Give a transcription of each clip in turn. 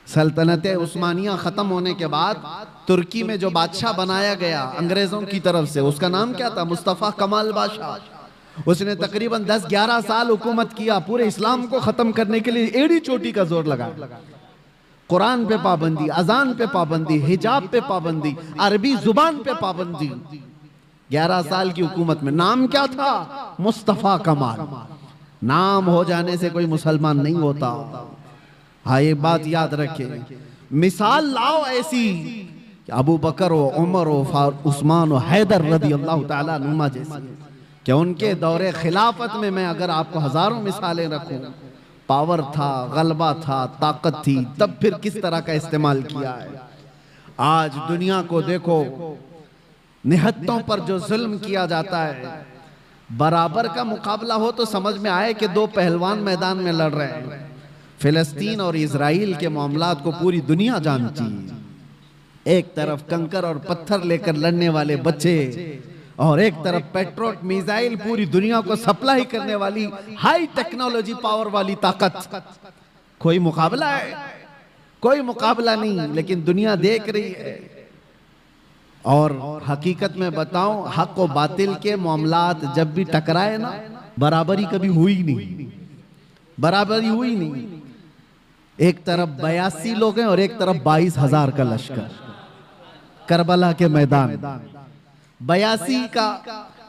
सल्तनत उस्मानिया खत्म होने के बाद तुर्की में जो बादशाह बनाया गया अंग्रेजों की तरफ से, उसका नाम क्या था? मुस्तफा कमाल बादशाह। उसने तकरीबन 10-11 साल हुकूमत किया, पूरे इस्लाम को खत्म करने के लिए एड़ी चोटी का जोर लगा। कुरान पे पाबंदी, अजान पे पाबंदी, हिजाब पे पाबंदी, अरबी जुबान पे पाबंदी। 11 साल की हुकूमत में। नाम क्या था? मुस्तफा कमाल। नाम हो जाने से कोई मुसलमान नहीं होता। हाँ, ये बात याद रखें। मिसाल लाओ ऐसी कि अबू बकर हो, उमर हो, उस्मान हो, हैदर रदी अल्लाह ताला अनुमा जैसी, कि उनके दौरे खिलाफत में मैं अगर आपको हजारों मिसालें रखूं, पावर था, गलबा था, ताकत थी, तब फिर किस तरह का इस्तेमाल किया है। आज दुनिया को देखो, निहत्तों पर जो जुल्म किया जाता है, बराबर का मुकाबला हो तो समझ में आए कि दो पहलवान मैदान में लड़ रहे हैं। फिलिस्तीन और इजराइल के मामलात को पूरी दुनिया जानती है। एक तरफ कंकर और पत्थर लेकर लड़ने वाले बच्चे और एक तरफ पेट्रोट मिसाइल पूरी दुनिया को सप्लाई करने वाली हाई टेक्नोलॉजी पावर वाली ताकत। कोई मुकाबला है? कोई मुकाबला नहीं, लेकिन दुनिया देख रही है। और हकीकत में बताऊं, हक और बातिल के मामलात जब भी टकराए ना, बराबरी कभी हुई नहीं, बराबरी हुई नहीं। एक तरफ 82 लोग हैं और एक तरफ 22,000 का लश्कर। करबला के मैदान 82 का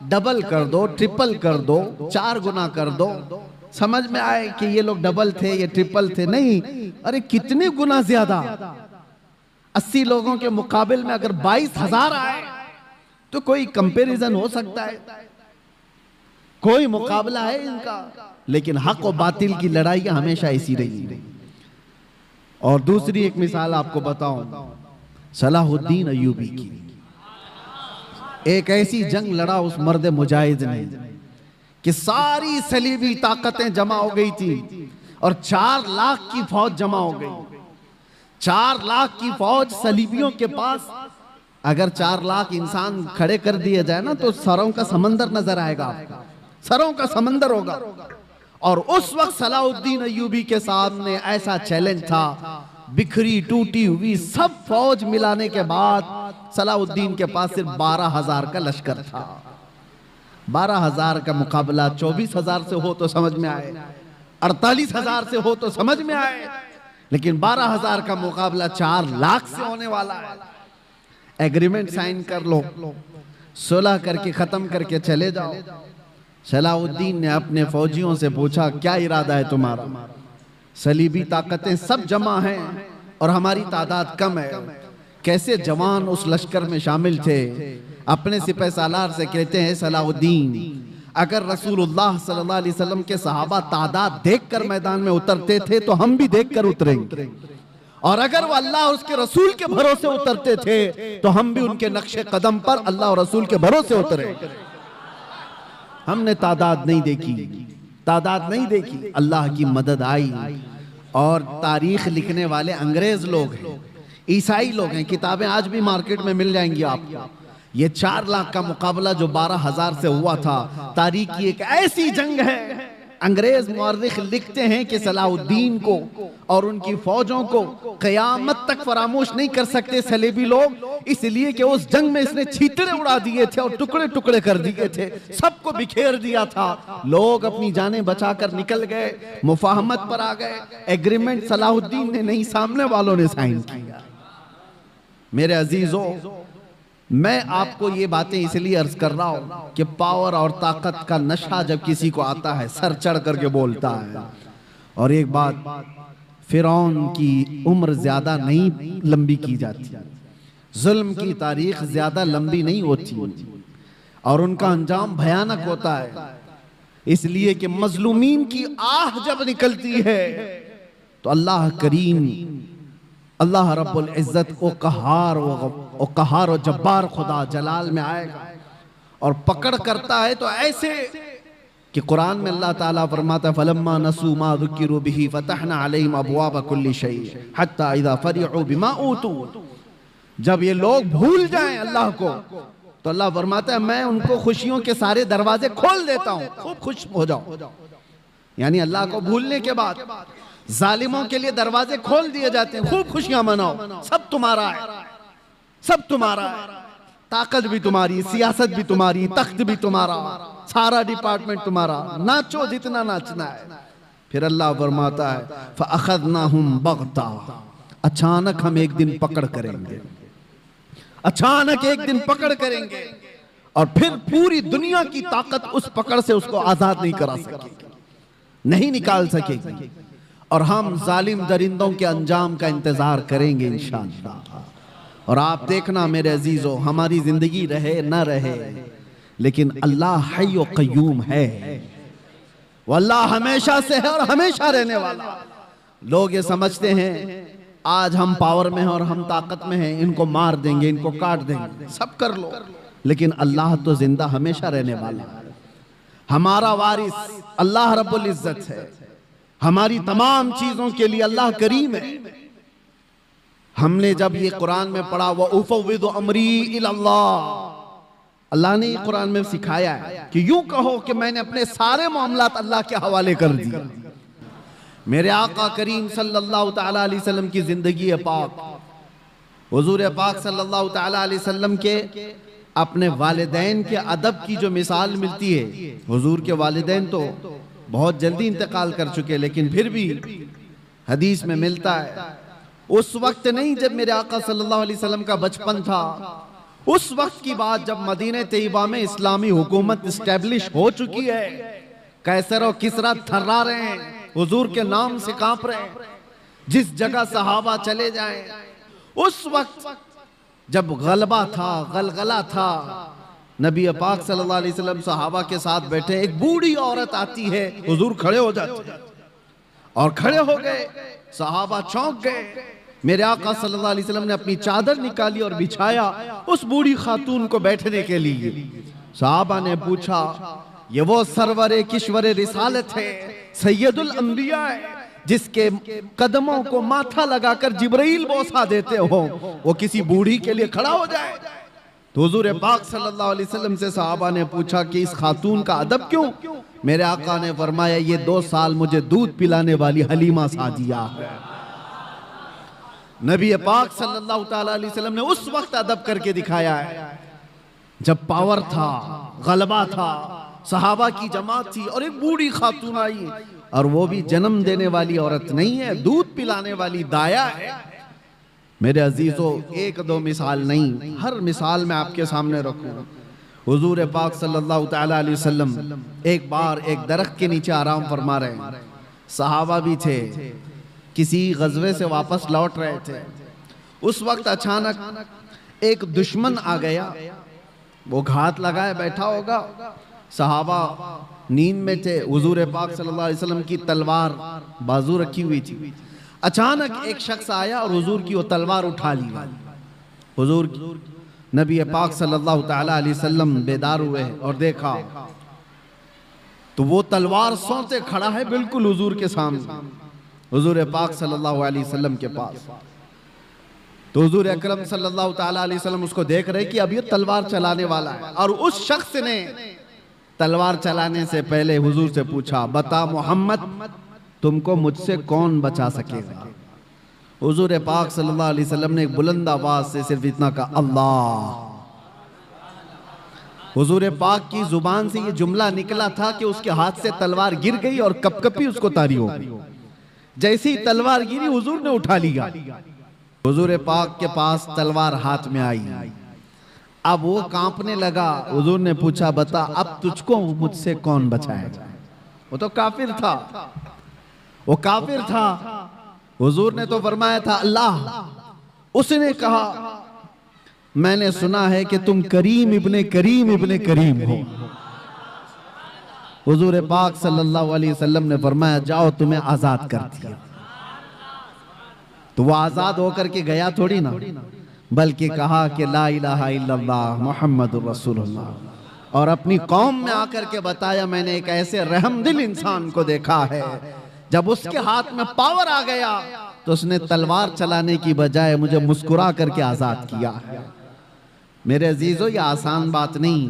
डबल कर दो, ट्रिपल कर दो, 4 गुना कर दो, समझ में आए कि ये लोग डबल थे, ये ट्रिपल थे। नहीं, अरे कितने गुना ज्यादा। 80 लोगों के मुकाबले में अगर 22,000 आए तो कोई कंपैरिजन हो सकता है? कोई मुकाबला है इनका? लेकिन हक और बातिल की लड़ाई हमेशा ऐसी रही। और दूसरी एक मिसाल आपको बताऊं, सलाहुद्दीन अय्यूबी की। एक ऐसी जंग लड़ा उस मर्द मुजाहिद ने कि सारी सलीबी ताकतें जमा हो गई थी और 4 लाख की फौज जमा हो गई। 4 लाख की फौज सलीबियों के पास। अगर 4 लाख इंसान खड़े कर दिए जाए ना, तो सरों का समंदर नजर आएगा आपको, सरों का समंदर होगा। और उस वक्त सलाहुद्दीन अय्यूबी के सामने ऐसा चैलेंज था, बिखरी टूटी हुई सब फौज मिलाने के बाद सलाहुद्दीन के पास सिर्फ 12,000 का लश्कर था। 12,000 का मुकाबला 24,000 से हो तो समझ में आए, 48,000 से हो तो समझ में आए, लेकिन 12,000 का मुकाबला 4 लाख से होने वाला है। एग्रीमेंट साइन कर लो, सुलह करके खत्म करके चले जाओ। सलाहुद्दीन ने अपने फौजियों से पूछा, क्या इरादा है तुम्हारा? सलीबी ताकतें सब जमा हैं और हमारी तादाद कम है। कैसे जवान उस लश्कर में शामिल थे। अपने सिपह सालार से कहते हैं, सलाहुद्दीन, अगर रसूलुल्लाह सल्लल्लाहु अलैहि वसल्लम के सहाबा तादाद देखकर मैदान में उतरते थे तो हम भी देखकर उतरेंगे, और अगर वो अल्लाह और उसके रसूल के भरोसे उतरते थे तो हम भी उनके नक्शे कदम पर अल्लाह और रसूल के भरोसे उतरे। हमने तादाद नहीं देखी, तादाद नहीं देखी, अल्लाह की मदद आई। और तारीख लिखने वाले अंग्रेज लोग हैं, ईसाई लोग हैं, किताबें आज भी मार्केट में मिल जाएंगी आपको। ये 4 लाख का मुकाबला जो 12,000 से हुआ था, तारीख की एक ऐसी जंग है। अंग्रेज मुअर्रिख लिखते हैं कि सलाहुद्दीन को और उनकी फौजों को क़यामत तक फरामोश नहीं कर सकते सलेबी लोग, इसलिए कि उस जंग में इसने छींतरे उड़ा दिए थे और टुकड़े टुकड़े कर दिए थे, सबको बिखेर दिया था। लोग अपनी जानें बचाकर निकल गए, मुफाहमत पर आ गए। एग्रीमेंट सलाहुद्दीन ने नहीं, सामने वालों ने साइन किया। मेरे अजीजों, मैं आपको ये बातें इसलिए अर्ज कर रहा हूं कि पावर और ताकत का नशा जब किसी को आता है, सर चढ़ करके बोलता है। और एक बात, फिरौन की उम्र ज्यादा नहीं लंबी की जाती, जुल्म की तारीख ज्यादा लंबी नहीं होती, और उनका अंजाम भयानक होता है। इसलिए कि मजलूमीन की आह जब निकलती है तो अल्लाह करीम, अल्लाह रब्बुल इज्जत को कहार और जब्बार खुदा जलाल में आएगा और पकड़ करता है। तो ऐसे कि कुरान में अल्लाह ताला फरमाता, फलम्मा नसू मा ज़ुक्किरू बिही फतहना अलैहिम अबवाब कुल्ली शै हत्ता इज़ा फरिहू बिमा ऊतू। जब ये लोग भूल जाएं अल्लाह को तो अल्लाह फरमाता है, मैं उनको खुशियों के सारे दरवाजे खोल देता हूं, खूब खुश हो जाओ। यानी अल्लाह को भूलने के बाद जालिमों के लिए दरवाजे खोल दिए जाते हैं, खूब खुशियां मनाओ, सब तुम्हारा है, सब तुम्हारा है, ताकत भी तुम्हारी, सियासत भी तुम्हारी, तख्त भी तुम्हारा, सारा डिपार्टमेंट तुम्हारा, नाचो जितना नाचना है। फिर अल्लाह फरमाता है फअखज़नाहुम बग़ता, अचानक हम एक दिन पकड़ करेंगे, अचानक एक दिन पकड़ करेंगे और फिर पूरी दुनिया की ताकत उस पकड़ से उसको आजाद नहीं करा सकेगी, नहीं निकाल सकेगी। और हम जालिम दरिंदों के अंजाम का इंतजार करेंगे इंशाअल्लाह। और आप देखना मेरे अजीजों, हमारी जिंदगी रहे न रहे, लेकिन अल्लाह हय्य व क़य्यूम है, वो अल्लाह हमेशा से है और हमेशा रहने वाला। लोग ये समझते हैं आज हम पावर में हैं और हम ताकत में हैं, इनको मार देंगे, इनको काट देंगे, सब कर लो, लेकिन अल्लाह तो जिंदा हमेशा रहने वाला है। हमारा वारिस अल्लाह रब्बुल इज्जत है, हमारी तमाम चीजों के लिए अल्लाह करीम है। हमने जब ये कुरान में पढ़ा व उफ़व्विदु अमरी इलल्लाह, अल्लाह ने कुरान में सिखाया है कि यूं कहो कि मैंने अपने सारे मामलात अल्लाह के हवाले कर दिए। मेरे आका करीम सल्लल्लाहु तआला अलैहि वसल्लम की जिंदगी पाक, हुजूर पाक सल्लल्लाहु तआला अलैहि वसल्लम के अपने वालिदैन के अदब की जो मिसाल मिलती है, हुजूर के वालिदैन तो बहुत जल्दी इंतकाल कर चुके, लेकिन फिर भी हदीस में मिलता है उस वक्त नहीं जब मेरे आका सल्लल्लाहु अलैहि वसल्लम का बचपन था, उस वक्त की बात जब मदीने तैयबा में इस्लामी हुकूमत इस्टेब्लिश हो चुकी है, कैसर और किसरा थर्रा रहे हैं, हुजूर के नाम से कांप रहे हैं, जिस जगह सहाबा चले जाएं, उस वक्त जब गलबा था, गलगला था, नबी पाक सल्लल्लाहु अलैहि वसल्लम सहाबा के साथ बैठे, एक बूढ़ी औरत आती है, हुजूर खड़े हो जाते हैं और खड़े हो गए, सहाबा चौंक गए। मेरे आका सल्लल्लाहु अलैहि वसल्लम ने अपनी चादर निकाली और बिछाया उस बूढ़ी खातून को बैठने के लिए। सहाबा ने पूछा, ये वो सरवरे किश्वरे रिसालत है, सैयदुल अंबिया है, जिसके कदमों को माथा लगाकर जिब्राइल बोसा देते हो, वो किसी बूढ़ी के लिए खड़ा हो जाए? तो हुजूर पाक सल्लल्लाहु अलैहि वसल्लम से सहाबा ने पूछा कि इस खातून का अदब क्यों? मेरे आका ने फरमाया, ये 2 साल मुझे दूध पिलाने वाली हलीमा सादिया है। नबी पाक सल्लल्लाहु तआला अलैहि वसल्लम ने उस वक्त अदब करके दिखाया है जब पावर था, गलबा था, सहाबा की जमात थी और एक बूढ़ी खातून आई, और वो भी जन्म देने वाली औरत नहीं है, दूध पिलाने वाली दाया है। मेरे अजीजों, 1-2 मिसाल नहीं, हर मिसाल मैं आपके सामने रखूं। हुजूर पाक सल्लल्लाहु तआला अलैहि वसल्लम एक बार एक दरख्त के नीचे आराम फरमा रहे हैं, सहाबा भी थे, किसी गज़वे से वापस लौट रहे थे। उस वक्त अचानक एक दुश्मन आ गया, वो घात लगाए बैठा होगा, सहाबा नींद में थे, हुजूर पाक सल्लल्लाहु अलैहि वसल्लम की तलवार बाजू रखी हुई थी। अचानक एक शख्स आया और हुजूर की वो तलवार उठा ली। हुजूर नबी पाक सल्लल्लाहु तआला अलैहि वसल्लम बेदार हुए और देखा तो वो तलवार सोते खड़ा है बिल्कुल हुजूर के सामने, हुजूर पाक सल्लल्लाहु अलैहि वसल्लम के पास। तो हुजूर अकरम सल्लल्लाहु तआला अलैहि वसल्लम उसको देख रहे कि अब ये तलवार चलाने वाला है, और उस शख्स ने तलवार चलाने से पहले हुजूर से पूछा, बता मोहम्मद, तुमको मुझसे कौन बचा सकेगा? हुजूर पाक सल्लल्लाहु अलैहि वसल्लम ने एक बुलंद आवाज से सिर्फ इतना कहा, अल्लाह। हुजूर पाक की जुबान से ये जुमला निकला था कि उसके हाथ से तलवार गिर गई और कपकपी उसको तारी हो गई। जैसी तलवार गिरी हुजूर ने उठा लिया। हुजूर पाक के पास तलवार हाथ में आई, अब वो कांपने लगा। हुजूर ने पूछा, बता अब तुझको मुझसे कौन बचाएगा? वो तो काफिर था, वो काफिर था। हुजूर ने तो फरमाया था अल्लाह। उसने कहा, मैंने सुना है कि तुम करीम इब्ने करीम इब्ने करीम हो। हुजूर पाक सल्लल्लाहु अलैहि वसल्लम ने फरमाया, जाओ तुम्हें आजाद कर दिया। तो वो आजाद होकर के गया थोड़ी ना, बल्कि कहा कि ला इलाहा इल्लल्लाह मुहम्मदुर रसूलुल्लाह, और अपनी कौम में आकर के बताया, मैंने एक ऐसे रहमदिल इंसान को देखा है, जब उसके हाथ में पावर आ गया तो उसने तलवार चलाने की बजाय मुझे मुस्कुरा करके आजाद किया है। मेरे अजीजों, ये आसान बात नहीं,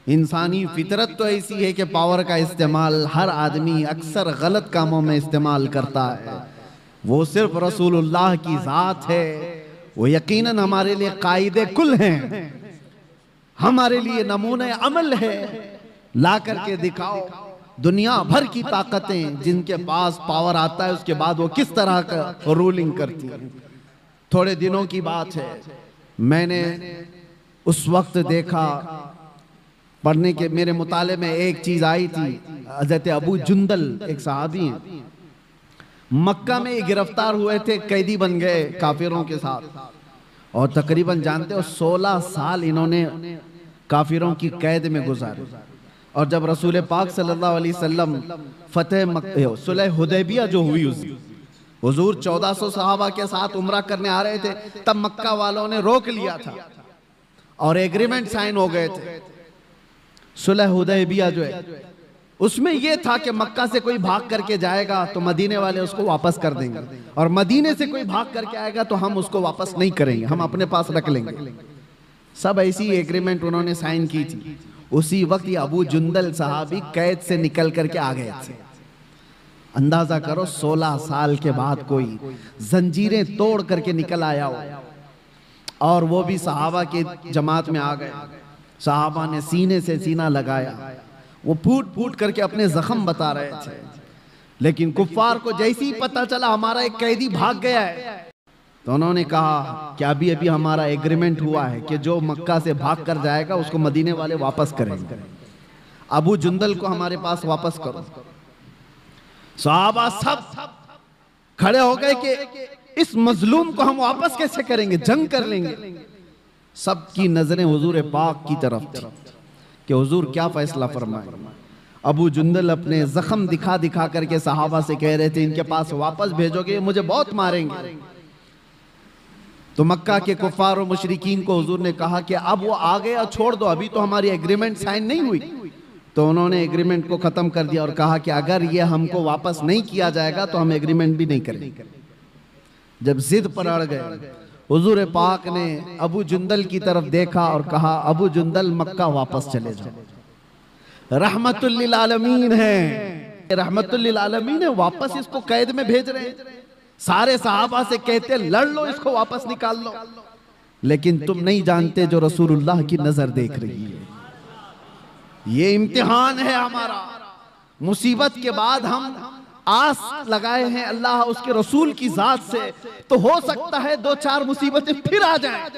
इंसानी फितरत तो ऐसी है कि पावर का इस्तेमाल हर आदमी अक्सर गलत कामों में इस्तेमाल करता है। वो सिर्फ रसूलुल्लाह की जात है, वो यकीनन हमारे लिए कायदे कुल हैं, हमारे लिए नमूने अमल है। ला करके दिखाओ दुनिया भर की ताकतें जिनके पास पावर आता है उसके बाद वो किस तरह का रूलिंग करती है। थोड़े दिनों की बात है, मैंने उस वक्त देखा, पढ़ने के मेरे मुताले में एक चीज आई थी। हज़रत अबू जुंदल एक सहाबी हैं, मक्का में गिरफ्तार हुए थे, कैदी बन गए काफिरों के साथ, और तकरीबन जानते हो 16 साल इन्होंने काफिरों की कैद में गुजारे। और जब रसूल पाक सल्लल्लाहु अलैहि वसल्लम फतेह सुलह हुदैबिया जो हुई, उस हुजूर 1400 सहाबा के साथ उम्रा करने आ रहे थे, तब मक्का वालों ने रोक लिया था और एग्रीमेंट साइन हो गए थे। सुलह हुदैबिया जो है उसमें यह था कि मक्का से कोई भाग करके जाएगा तो मदीने वाले उसको वापस कर देंगे, और मदीने से कोई भाग करके आएगा तो हम उसको वापस नहीं करेंगे, हम अपने पास रख लेंगे। सब ऐसी एग्रीमेंट उन्होंने साइन की थी। उसी वक्त ये अबू जुंदल सहाबी कैद से निकल करके आ गए थे। अंदाजा करो 16 साल के बाद कोई जंजीरें तोड़ करके निकल आया हो, और वो भी सहाबा के जमात में आ गए। सहाबा ने सीने से सीना लगाया, वो फूट फूट करके अपने जख्म बता रहे थे। लेकिन कुफ्फार को जैसे ही पता चला हमारा एक कैदी भाग गया है, तो उन्होंने कहा कि अभी अभी हमारा एग्रीमेंट हुआ है कि जो मक्का से भाग कर जाएगा उसको मदीने वाले वापस करेंगे, अबू जुंदल को हमारे पास वापस करो। सहाबा सब खड़े हो गए कि इस मजलूम को हम वापस कैसे करेंगे, जंग कर लेंगे। सबकी नजरें हुजूर पाक की तरफ थी कि हुजूर क्या फैसला फरमाए। अबू जुंदल अपने जख्म दिखा दिखा करके सहाबा से कह रहे थे, इनके पास वापस भेजोगे मुझे बहुत मारेंगे। तो मक्का के कुफार और मुशरिकीन को हुजूर ने कहा कि अब वो आ गया, छोड़ दो, अभी तो हमारी एग्रीमेंट साइन नहीं हुई। तो उन्होंने एग्रीमेंट को खत्म कर दिया और कहा कि अगर ये हमको वापस नहीं किया जाएगा तो हम एग्रीमेंट भी नहीं करेंगे। जब जिद पर अड़ गए, हुजूर पाक ने अबू जुंदल की तरफ देखा और कहा, अबू जुंदल मक्का वापस चले जाओ, रहमतुल लिल आलमीन है, रहमतुल लिल आलमीन है, वापस इसको कैद में भेज रहे हैं। सारे सहाबा से कहते लड़ लो, इसको वापस निकाल लो, लेकिन तुम नहीं जानते जो रसूलुल्लाह की नजर देख रही है। ये इम्तिहान है हमारा। मुसीबत के बाद हम आस लगाए हैं अल्लाह उसके रसूल की जात से, तो हो सकता है 2-4 मुसीबतें फिर आ जाएं।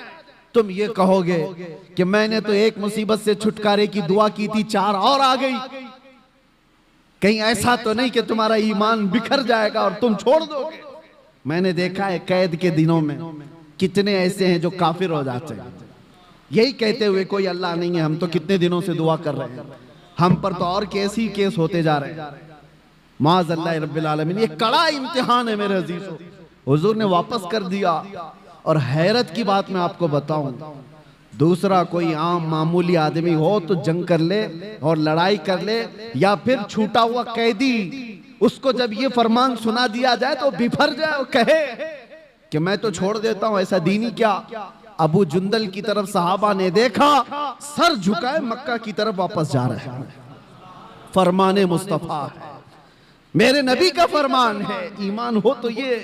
तुम ये कहोगे कि मैंने तो एक मुसीबत से छुटकारे की दुआ की थी, 4 और आ गई। कहीं ऐसा तो नहीं कि तुम्हारा ईमान बिखर जाएगा और तुम छोड़ दोगे। मैंने देखा है कैद के दिनों में कितने ऐसे हैं जो काफिर हो जाते हैं, यही कहते हुए कोई अल्लाह नहीं है, हम तो कितने दिनों से दुआ कर रहे हैं, हम पर तो और केस ही केस होते जा रहे हैं। माज़अल्लाह रब्बिल आलमीन, ये कड़ा इम्तिहान है मेरे अजीजों। हुजूर ने वापस कर दिया। और हैरत की बात मैं आपको बताऊं, दूसरा कोई आम मामूली आदमी हो तो जंग कर ले और लड़ाई कर ले, या फिर छूटा हुआ कैदी, उसको जब ये फरमान सुना दिया जाए तो बिफर जाए और कहे कि मैं तो छोड़ देता हूं, ऐसा दीनी क्या। अबू जुंदल की तरफ सहाबा ने देखा, सर झुकाए मक्का की तरफ वापस जा रहे हैं। फरमाने मुस्तफा है, मेरे नबी का फरमान है। ईमान हो तो ये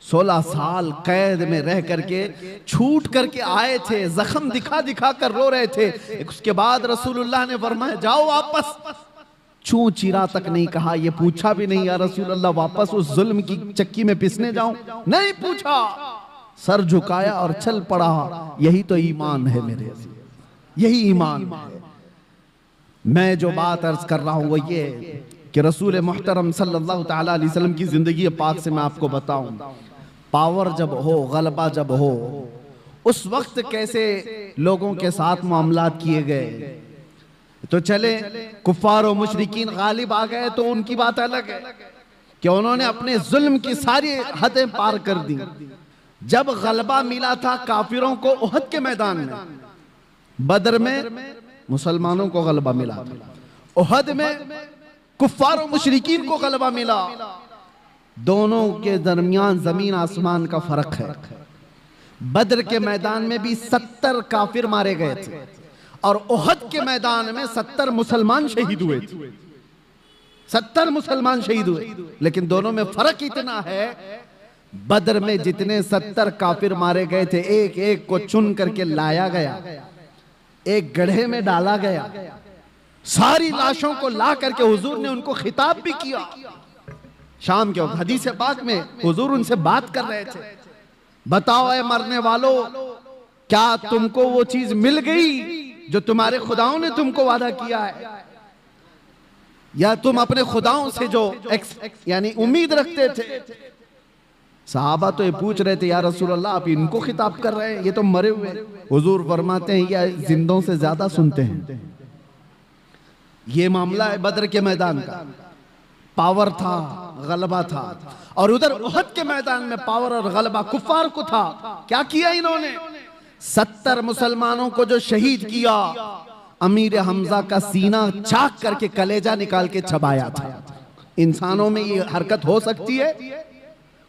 16 साल कैद में रह करके छूट करके आए थे, जख्म दिखा दिखा कर रो रहे थे। उसके बाद रसूलुल्लाह ने फरमाया जाओ वापस। चूं चिरा तक नहीं कहा, ये पूछा भी नहीं या रसूलुल्लाह वापस उस जुल्म की चक्की में पिसने जाऊं, नहीं पूछा, सर झुकाया और चल पड़ा। यही तो ईमान है मेरे, यही ईमान है। मैं जो बात अर्ज कर रहा हूं वो ये कि रसूल मुहतरम सल्लल्लाहु ताला अलैहि वसल्लम की जिंदगी पाक से मैं आपको बताऊं, पावर जब हो, गलबा जब हो, उस वक्त कैसे लोगों के साथ मामलात किए गए। तो चले कुफ्फार और मुशरिकीन गालिब आ गए तो उनकी बात अलग है कि उन्होंने अपने जुल्म की सारी हदें पार कर दी। जब गलबा मिला था काफिरों को उहद के मैदान में, बदर में मुसलमानों को गलबा मिला था, उहद में कुफ्फार और मुशरिकीन को गलबा मिला। दोनों के दरमियान जमीन आसमान का फर्क है। बदर के मैदान में भी 70 काफिर मारे गए थे और ओहद के मैदान में 70 मुसलमान शहीद हुए थे। 70 मुसलमान शहीद हुए, लेकिन दोनों में फर्क इतना है, बदर में जितने 70 काफिर मारे गए थे, एक एक को चुन करके लाया गया, एक गड्ढे में डाला गया, सारी लाशों को ला करके हुजूर ने उनको खिताब भी किया। शाम के वक्त हदीस पाक में हुजूर उनसे बात कर रहे थे, बताओ ऐ मरने वालों, क्या तुमको वो चीज मिल गई जो तुम्हारे खुदाओं ने तुमको वादा किया है, या तुम अपने खुदाओं से जो यानी उम्मीद रखते थे। सहाबा तो ये पूछ रहे थे, या रसूल अल्लाह आप इनको खिताब कर रहे हैं, ये तो मरे हुए। हुजूर फरमाते हैं ये जिंदों से ज्यादा सुनते हैं। ये मामला है बदर के मैदान का, पावर था, गलबा था, और उधर उहद के मैदान में पावर और गलबा कुफार को था। क्या किया इन्होंने? 70 मुसलमानों को जो शहीद किया, अमीर हमजा का सीना चाक करके कलेजा निकाल के चबाया था। इंसानों में ये हरकत हो सकती है?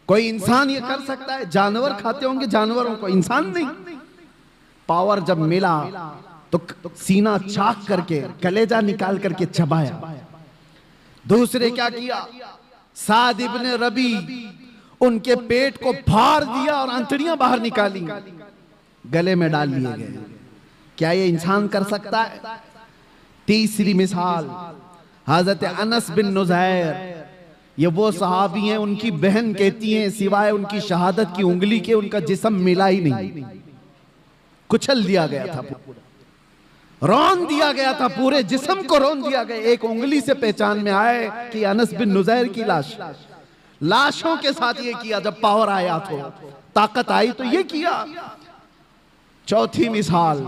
कोई इंसान ये कर सकता है? जानवर खाते होंगे जानवरों को, इंसान नहीं। पावर जब मिला तो सीना चाक करके कलेजा निकाल करके चबाया। दूसरे क्या किया? साद इब्ने रबी, उनके पेट को फाड़ दिया और अंतड़ियां बाहर निकाली, गले में डाल लिए गए। क्या ये इंसान कर सकता है? तीसरी मिसाल हजरत अनस बिन नुज़ैर, ये वो सहाबी हैं, उनकी बहन कहती हैं सिवाय उनकी शहादत की उंगली के उनका जिस्म मिला ही नहीं, कुचल दिया गया था, रौन दिया गया था, पूरे जिस्म को रौन दिया गया। एक उंगली से पहचान में आए कि अनस बिन नुज़ैर की लाश। लाशों के साथ ये किया। जब पावर आया तो, ताकत आई तो ये किया। चौथी मिसाल,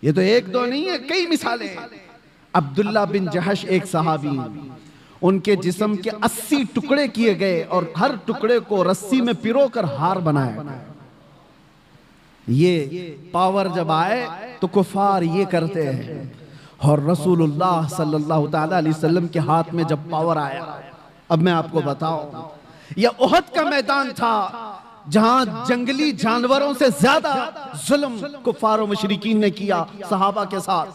ये तो एक दो नहीं है, कई मिसालें। अब्दुल्ला बिन जहश एक सहाबी, उनके जिस्म के 80 टुकड़े किए गए और हर टुकड़े को रस्सी में पिरोकर हार बनाया। ये पावर जब आए तो कुफार ये करते हैं, और रसूलुल्लाह सल्लल्लाहु ताला अलैहि वसल्लम के हाथ में जब पावर आया, अब मैं आपको बताऊं, यह ओहद का मैदान था जहां जंगली जानवरों से ज्यादा जुल्म कुफार और मुशरिकीन ने किया सहाबा के साथ।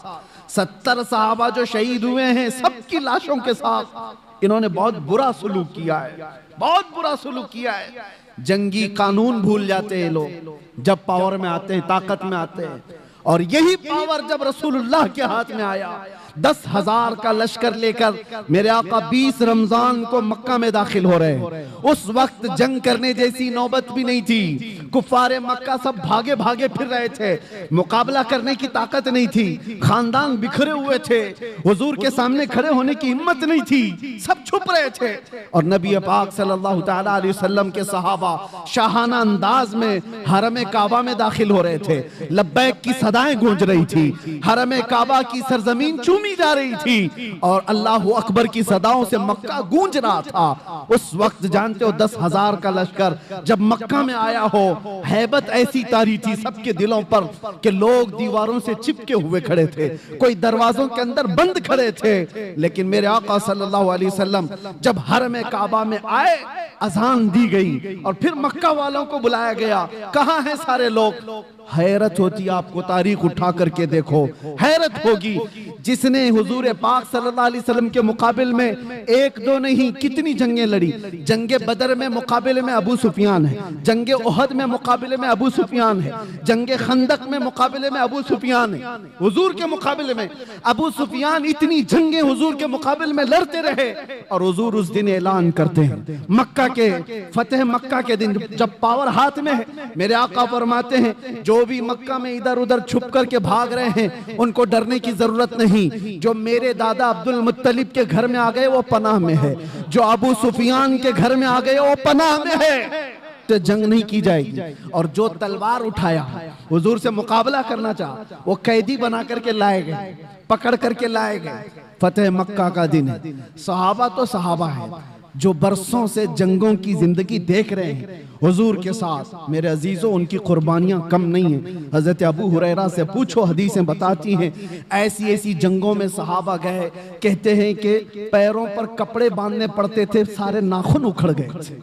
70 सहाबा जो शहीद हुए हैं, सबकी लाशों के साथ इन्होंने बहुत बुरा सलूक किया है, बहुत बुरा सलूक किया है। जंगी कानून भूल जाते हैं लोग जब पावर में आते हैं, ताकत में आते हैं। और यही पावर जब रसूलुल्लाह के हाथ में आया, 10,000 का लश्कर लेकर मेरे आका 20 रमजान को मक्का में दाखिल हो रहे हैं। उस वक्त जंग करने जैसी नौबत भी नहीं थी। कुफारे मक्का सब भागे भागे फिर रहे थे, मुकाबला करने की ताकत नहीं थी, खानदान बिखरे हुए थे, हुजूर के सामने खड़े होने की हिम्मत नहीं थी, सब छुप रहे थे। और नबी पाक सल्लल्लाहु ताला अलैहि वसल्लम के सहाबा शाहाना अंदाज में हरम काबा में दाखिल हो रहे थे। लब्बैक की सदाएं गूंज रही थी, हरम काबा की सरजमीन चूमी जा रही थी, और अल्लाह अकबर की सदाओं से मक्का गूंज रहा था। उस वक्त जानते हो 10,000 का लश्कर जब मक्का में आया हो, हैबत ऐसी तारी थी सबके दिलों पर कि लोग दीवारों से चिपके हुए खड़े थे, कोई दरवाजों के अंदर बंद खड़े थे। लेकिन मेरे आका सल्लल्लाहु अलैहि वसल्लम जब हरम काबा में आए, अजान दी गई और फिर मक्का वालों को बुलाया गया। कहां हैं सारे लोग? हैरत होती, आपको तारीख उठा करके देखो, हैरत होगी। जिसने हुजूर पाक सल्लल्लाहु अलैहि वसल्लम के मुकाबिल में एक दो नहीं कितनी जंगें लड़ी। जंगे बदर में मुकाबले में अबू सुफियान है, जंगे ओहद में मुकाबले में अबू सुफियान है, जंगे खंदक में मुकाबले में अबू सुफियान है। हुजूर के मुकाबले में अबू सुफियान इतनी जंगें हुजूर के मुकाबले में लड़ते रहे, और हुजूर उस दिन ऐलान करते हैं, मक्का के फतेह मक्का के दिन जब पावर हाथ में है, मेरे आका फरमाते हैं जो भी मक्का में इधर उधर छुप करके भाग रहे हैं उनको डरने की जरूरत नहीं। जो मेरे दादा अब्दुल मुत्तलिब के घर में आ गए वो पनाह में है, जो अबू सुफियान के घर में आ गए वो पनाह में है, तो जंग नहीं की जाएगी। और जो तलवार उठाया हुजूर से मुकाबला करना चाहा, वो कैदी बना करके लाए गए, पकड़ करके लाए गए। फतेह मक्का का दिन है। सहाबा तो सहाबा है जो बरसों से जंगों की जिंदगी देख रहे हैं हुजूर के साथ। मेरे अजीजों, उनकी कुर्बानियां कम नहीं है। हजरत अबू हुरैरा से पूछो, हदीसें बताती हैं ऐसी ऐसी जंगों में सहाबा गए, कहते हैं कि पैरों पर कपड़े बांधने पड़ते थे, सारे नाखून उखड़ गए थे,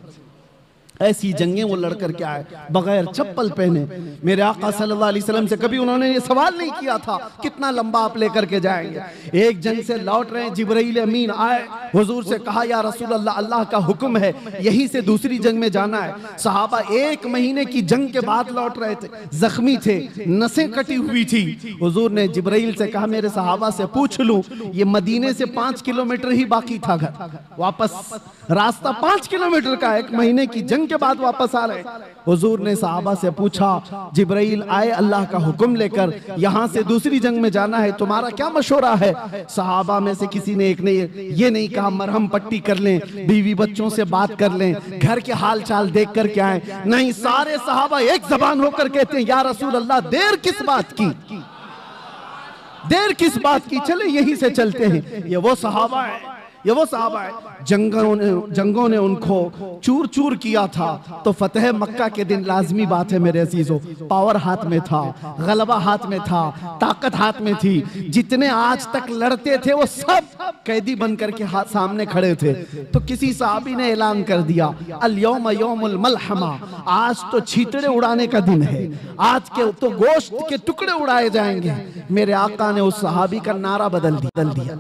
ऐसी जंगें वो लड़ कर के आए बगैर चप्पल पहने। मेरे आका सल्लल्लाहु अलैहि वसल्लम से कभी उन्होंने ये सवाल नहीं किया था कितना लंबा आप लेकर के जाएंगे। एक जंग से लौट रहे हैं, जिब्राइल अमीन आए, हुजूर से कहा या रसूल अल्लाह, अल्लाह का हुक्म है यहीं से दूसरी जंग में जाना है। सहाबा 1 महीने की जंग के बाद लौट रहे थे, जख्मी थे, नसें कटी हुई थी। हुजूर ने जिब्राइल से कहा मेरे सहाबा से पूछ लूं, ये मदीने से 5 किलोमीटर ही बाकी था घर, वापस रास्ता 5 किलोमीटर का, 1 महीने की जंग के बाद वापस आ रहे। हुजूर ने सहाबा से पूछा, जिब्राइल आए अल्लाह का हुक्म लेकर, यहां से दूसरी जंग में जाना है, तुम्हारा क्या मशवरा है? सहाबा में से किसी ने एक ने ये नहीं कहा मरहम पट्टी कर लें, बीवी बच्चों से बात कर लें, घर के हाल चाल देख कर के आए। नहीं, सारे सहाबा एक जबान होकर कहते हैं या रसूल अल्लाह, देर किस बात की, देर किस बात की, चले यहीं से चलते हैं। ये वो सहाबा है, ये वो साहबा है जंगों ने उनको चूर चूर किया था। तो फतेह मक्का के दिन लाजमी बात है मेरे अजीजों, पावर हाथ में था, गलबा हाथ में था, ताकत हाथ में थी। जितने आज तक लड़ते थे वो सब कैदी बन करके हाथ सामने खड़े थे। तो किसी साहबी ने ऐलान कर दिया अल यौम यौमुल मलहमा, आज तो छींटड़े उड़ाने का दिन है, आज के तो गोश्त के टुकड़े उड़ाए जाएंगे। मेरे आका ने उस सहाबी का नारा बदल दिया,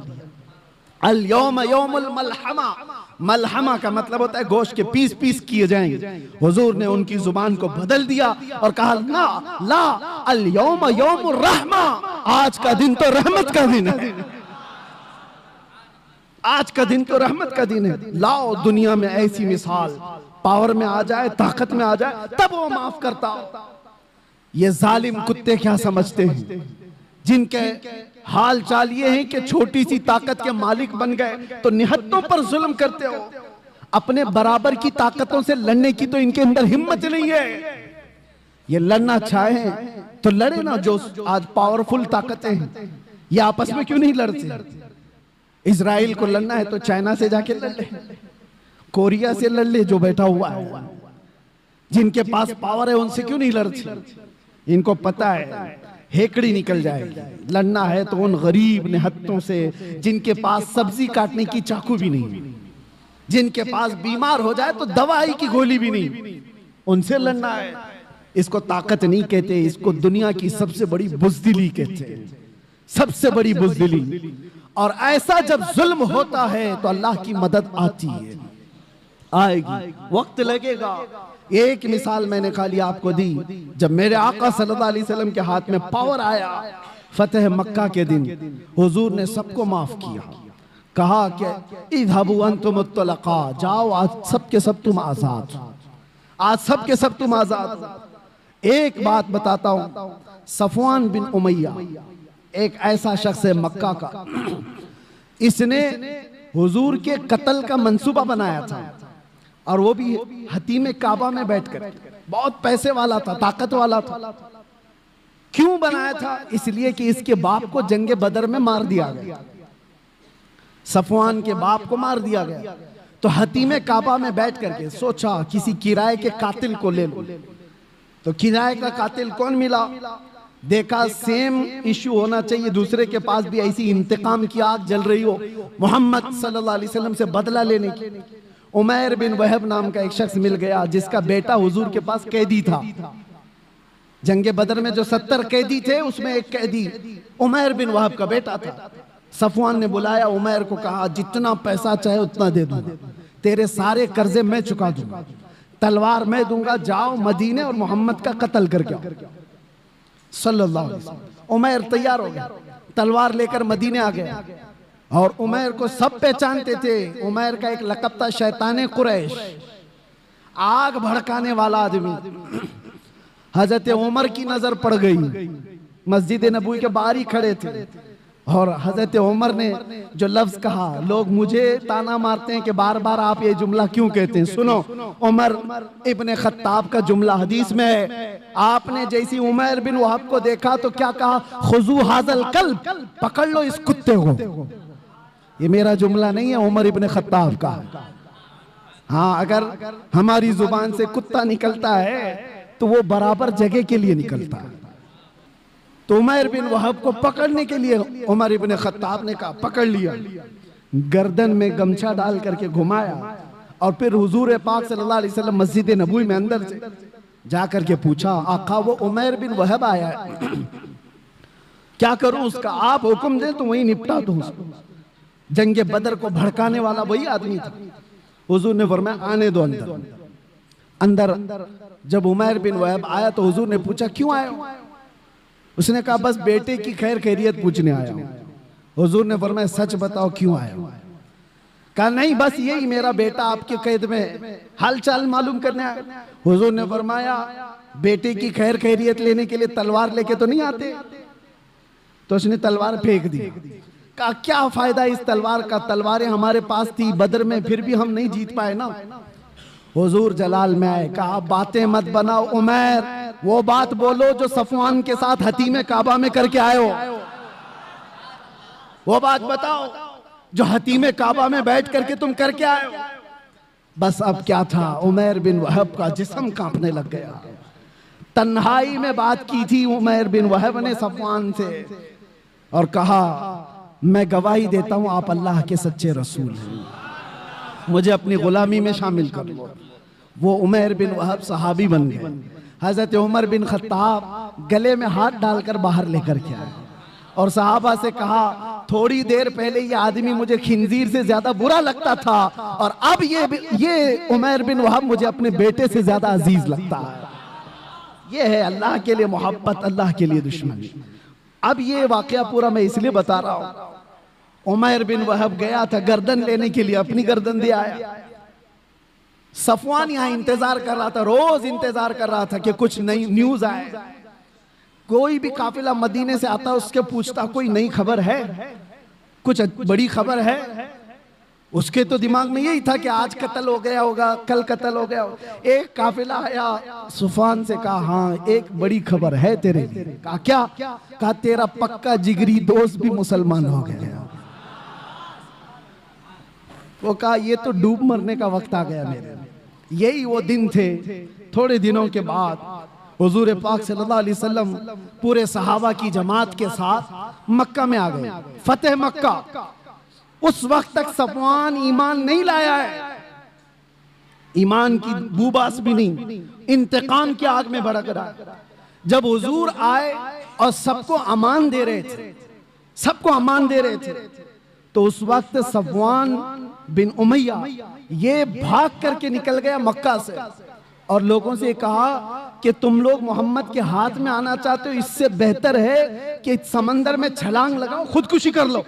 अल यौम यौमुल मलहमा। मलहमा का मतलब होता है गोश्त के पीस पीस किए जाएंगे। हुजूर ने उनकी जुबान को बदल दिया और कहा ना ला, अल यौम यौमुर रहमा, आज का दिन तो रहमत का दिन है, आज का दिन तो रहमत का दिन है। लाओ दुनिया में ऐसी मिसाल, पावर में आ जाए, ताकत में आ जाए, तब वो माफ करता। ये जालिम कुत्ते क्या समझते हैं, जिनके हाल चाल ये है कि छोटी सी ताकत के मालिक बन गए तो निहत्तों पर जुल्म करते हो। अपने बराबर की ताकतों से लड़ने की तो इनके अंदर हिम्मत नहीं है। ये लड़ना चाहे तो लड़े ना, जो आज पावरफुल ताकतें हैं ये आपस में क्यों नहीं लड़ते? इजराइल को लड़ना है तो चाइना से जाके लड़ ले, कोरिया से लड़ ले जो बैठा हुआ है। जिनके पास पावर है उनसे क्यों नहीं लड़ते? इनको पता है हेकड़ी निकल जाएगी। लड़ना है तो उन गरीब निहत्तों से जिनके पास सब्जी काटने की चाकू भी नहीं, जिनके पास बीमार हो जाए तो दवाई की गोली भी नहीं, उनसे लड़ना है। इसको ताकत नहीं कहते, इसको दुनिया की सबसे बड़ी बुज़दिली कहते हैं, सबसे बड़ी बुज़दिली। और ऐसा जब जुल्म होता है तो अल्लाह की मदद आती है, आएगी, वक्त लगेगा। एक मिसाल मैंने खाली आपको दी, जब मेरे आका सल्लल्लाहु अलैहि वसल्लम के हाथ में पावर आया फतेह मक्का के दिन, हुजूर ने सबको माफ किया, कहा कि इज़हबू अंतुम तुलका, जाओ आज सब के सब तुम आजाद, आज सब के सब तुम आजाद। एक बात बताता हूं, सफवान बिन उमैया एक ऐसा शख्स है मक्का का, इसने हुजूर के कत्ल का मंसूबा बनाया था, और वो भी हतीम काबा में बैठकर। बहुत पैसे वाला था, ताकत वाला था। क्यों बनाया था? इसलिए कि इसके बाप को जंगे बदर में मार दिया गया, सफवान के बाप को मार दिया गया। तो हतीम काबा में बैठ करके सोचा किसी किराए के कातिल को ले लो। तो किराए का कातिल कौन मिला? देखा सेम इश्यू होना चाहिए, दूसरे के पास भी ऐसी इंतकाम की आग जल रही हो, मोहम्मद सल्लल्लाहु अलैहि वसल्लम से बदला लेने की। उमैर बिन वहब नाम का एक शख्स मिल गया, जिसका बेटा हुजूर के पास कैदी था। जंगे बदर में जो 70 कैदी थे उसमें एक कैदी उमैर बिन वहब का बेटा था। सफवान ने बुलाया उमैर को, कहा जितना पैसा चाहे उतना दे दूंगा, तेरे सारे कर्जे मैं चुका दूंगा, तलवार मैं दूंगा, जाओ मदीने और मोहम्मद का कत्ल करके आओ सल्लल्लाहु अलैहि वसल्लम। उमैर तैयार हो गया, तलवार लेकर मदीने आ गया। और उमैर को सब पहचानते थे। उमैर का एक लक़ब था शैताने कुरैश, आग भड़काने वाला आदमी। हजरत उमर की नजर पड़ गई, मस्जिद नबवी के बाहर ही खड़े थे, और हजरत उमर ने जो लफ्ज कहा, लोग मुझे ताना मारते हैं कि बार बार आप ये जुमला क्यों कहते हैं। सुनो, उमर इब्ने खत्ताब का जुमला हदीस में है, आपने जैसी उमैर बिन वहब को देखा तो क्या कहा, खुजू हाजल कल्ब, पकड़ लो इस कुत्ते को। ये मेरा जुमला नहीं है, उमर इब्ने खत्ताब का। हाँ, अगर हमारी जुबान से कुत्ता निकलता है तो वो बराबर जगह के लिए निकलता है। तो उमैर बिन वहब को पकड़ने के लिए उमर इब्ने खत्ताब ने कहा, पकड़ लिया, गर्दन में गमछा डाल करके घुमाया और फिर हुजूर पाक सल्लल्लाहु अलैहि वसल्लम मस्जिद नबवी में अंदर से जाकर के पूछा, आका वो उमैर बिन वहब आया है, क्या करूं उसका, आप हुक्म दें तो वही निपटा दूं उसको। जंगे बदर को भड़काने वाला वही आदमी था। हुजूर ने फरमाया आने दो अंदर। अंदर जब उमैर बिन वहब आया तो हुजूर ने पूछा क्यों आए हो? उसने कहा बस बेटे की खैर खैरियत पूछने आया हूं। हुजूर ने फरमाया सच बताओ क्यों आए हो? कहा नहीं बस यही मेरा बेटा आपके कैद में हालचाल मालूम करने आया। हुजूर ने फरमाया बेटे की खैर खैरियत लेने के लिए तलवार लेके तो नहीं आते? तो उसने तलवार फेंक दी। कहा क्या फायदा इस तलवार का, तलवारें हमारे पास थी बदर में, फिर भी हम नहीं जीत पाए ना। हुजूर जलाल में आए, कहा बातें मत बनाओ उमैर, वो बात बोलो जो सफवान के साथ हतीमे काबा में करके आए हो। वो बात बताओ जो हतीमे काबा में बैठ करके तुम करके आए हो। बस अब क्या था, उमैर बिन वहब का जिस्म कांपने लग गया। तन्हाई में बात की थी उमैर बिन वहब ने सफवान से और कहा मैं गवाही देता हूं आप अल्लाह के सच्चे रसूल हैं, मुझे अपनी गुलामी में शामिल कर लो। वो उमैर बिन वहब सहाबी बन गए। हजरत उमर बिन खत्ताब गले में हाथ डालकर बाहर लेकर के आए और सहाबा से कहा थोड़ी देर पहले ये आदमी मुझे खिंजीर से ज्यादा बुरा लगता था और अब ये उमैर बिन वहब मुझे अपने बेटे से ज्यादा अजीज लगता है। ये है अल्लाह के लिए मोहब्बत, अल्लाह के लिए दुश्मनी। अब ये वाकया पूरा मैं इसलिए बता रहा हूं, उमैर बिन वहब गया था गर्दन लेने के लिए, अपनी गर्दन दे आया। सफवान यहां इंतजार कर रहा था, रोज इंतजार कर रहा था कि कुछ नई न्यूज आए। कोई भी काफिला मदीने से आता उसके पूछता कोई नई खबर है, कुछ बड़ी खबर है। उसके तो दिमाग में यही था कि आज कत्ल हो गया होगा, कल कत्ल हो गया होगा। एक काफिला आया, सफवान से कहा हाँ एक बड़ी खबर है तेरे लिए। कहा क्या? कहा तेरा पक्का जिगरी दोस्त भी मुसलमान हो गया। वो कहा ये तो डूब मरने का वक्त आ गया मेरे। यही वो दिन थे। थोड़े दिनों के बाद हुजूर पाक सल्लल्लाहु अलैहि वसल्लम पूरे सहाबा की जमात के साथ मक्का में आ गए, फतेह मक्का। उस वक्त तक सफवान ईमान नहीं लाया है, ईमान की बूबास भी नहीं, इंतकाम की आग में भड़क रहा। जब हुजूर आए और सबको अमान दे रहे थे, सबको अमान दे रहे थे, तो उस वक्त सफवान बिन उमैया ये भाग करके निकल गया मक्का से और लोगों से कहा कि तुम लोग मोहम्मद के हाथ में आना चाहते हो, इससे बेहतर है कि समंदर में छलांग लगाओ, खुदकुशी कर लो।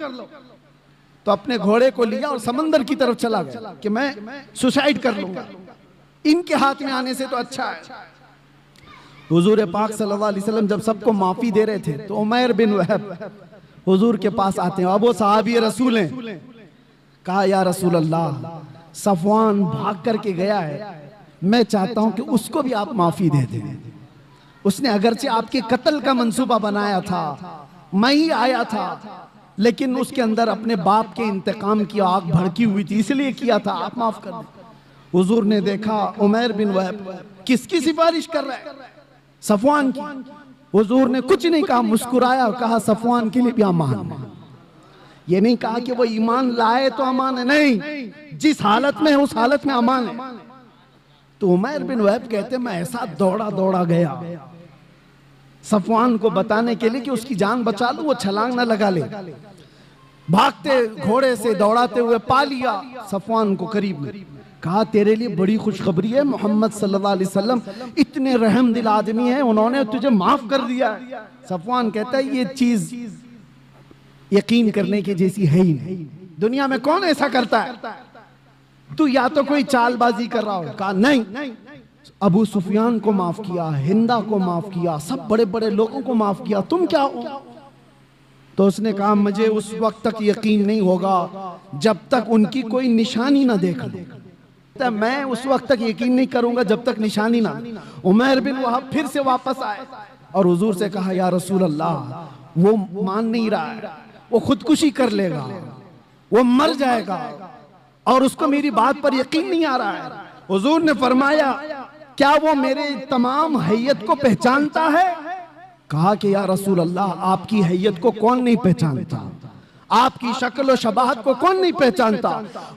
तो अपने घोड़े को लिया और समंदर की तरफ चला गया कि मैं सुसाइड कर लूंगा, इनके हाथ में आने से तो अच्छा है। हुजूर पाक सल्लल्लाहु अलैहि वसल्लम जब सबको माफी दे रहे थे तो उमैर बिन वहब हुजूर के पास आते हैं। अब वो सहाबी रसूल हैं। कहा या रसूल अल्लाह, सफवान भाग करके गया है, मैं चाहता हूं कि उसको भी आप माफी दे दें। उसने अगरचे आपके कत्ल का मंसूबा बनाया था, मैं ही आया था, लेकिन उसके अंदर अपने बाप के इंतकाम की आग भड़की हुई थी, इसलिए किया था, आप माफ कर दें। हुजूर ने देखा उमैर बिन वहब किसकी सिफारिश कर रहा है? सफवान की। हुजूर ने कुछ नहीं कहा, मुस्कुराया और कहा सफवान के लिए भी अमान है। ये नहीं कहा कि वो ईमान लाए तो अमान है, नहीं, जिस हालत में है उस हालत में अमान है। तो उमैर बिन वहब कहते मैं ऐसा दौड़ा दौड़ा गया सफवान को बताने के लिए कि उसकी जान बचा लूं, वो छलांग ना लगा ले। भागते घोड़े से दौड़ाते हुए पा लिया सफवान को करीब में। कहा तेरे लिए बड़ी खुशखबरी है, मोहम्मद सल्लल्लाहु अलैहि वसल्लम इतने रहम दिल आदमी हैं, उन्होंने तुझे माफ कर दिया। सफवान कहता है ये चीज यकीन करने की जैसी है ही नहीं, दुनिया में कौन ऐसा करता है, तू या तो कोई चालबाजी कर रहा हो। कहा नहीं, अबू सुफियान को माफ किया, हिंदा को माफ किया, सब बड़े बड़े लोगों को माफ किया, तुम क्या हो? तो उसने कहा मुझे उस वक्त तक यकीन नहीं होगा जब तक उनकी कोई निशानी ना देख लूं। मैं उस वक्त तक यकीन नहीं करूंगा जब तक निशानी ना। उमैर बिन वहब फिर से वापस आए और हुजूर से कहा या रसूल अल्लाह वो मान नहीं रहा है, वो खुदकुशी कर लेगा, वो मर जाएगा और उसको मेरी बात पर यकीन नहीं आ रहा है। हुजूर ने फरमाया क्या वो मेरे तमाम हैयत को पहचानता है? कहा कि या रसूल अल्लाह आपकी हैयत को कौन नहीं पहचानता, आपकी शक्ल और शबाहत को कौन नहीं पहचानता।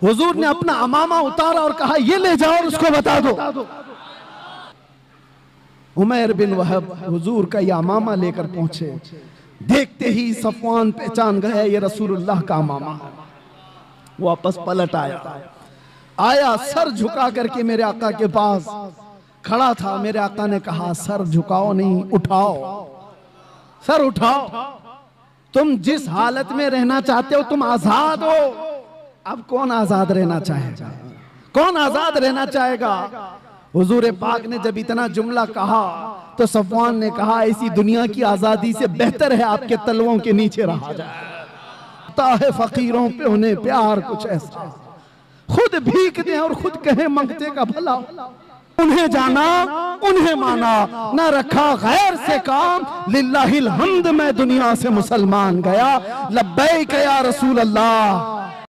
हुजूर ने अपना अमामा उतारा और कहा ये ले जाओ और उसको बता दो। उमैर बिन वहब हुजूर का यह अमामा लेकर पहुंचे। देखते ही सफवान पहचान गए ये रसूलुल्लाह का अमामा। वापस पलट आया सर झुका करके मेरे आका के पास खड़ा था। मेरे आका ने कहा सर झुकाओ नहीं, उठाओ, सर उठाओ। तुम जिस हालत में रहना चाहते हो तुम आजाद हो। अब कौन आजाद रहना चाहेगा? कौन आजाद रहना चाहेगा? हुजूर पाक ने जब इतना जुमला कहा तो सफवान ने कहा ऐसी दुनिया की आजादी से बेहतर है आपके तलवों के नीचे रहा जाए। है फकीरों पे उन्हें प्यार कुछ ऐसा, खुद भीख दें और खुद कहें मंगते का भला। उन्हें जाना उन्हें माना, न रखा गैर से काम, लिल्लाहिल हम्द मैं दुनिया से मुसलमान गया। लब्बैक या रसूल अल्लाह।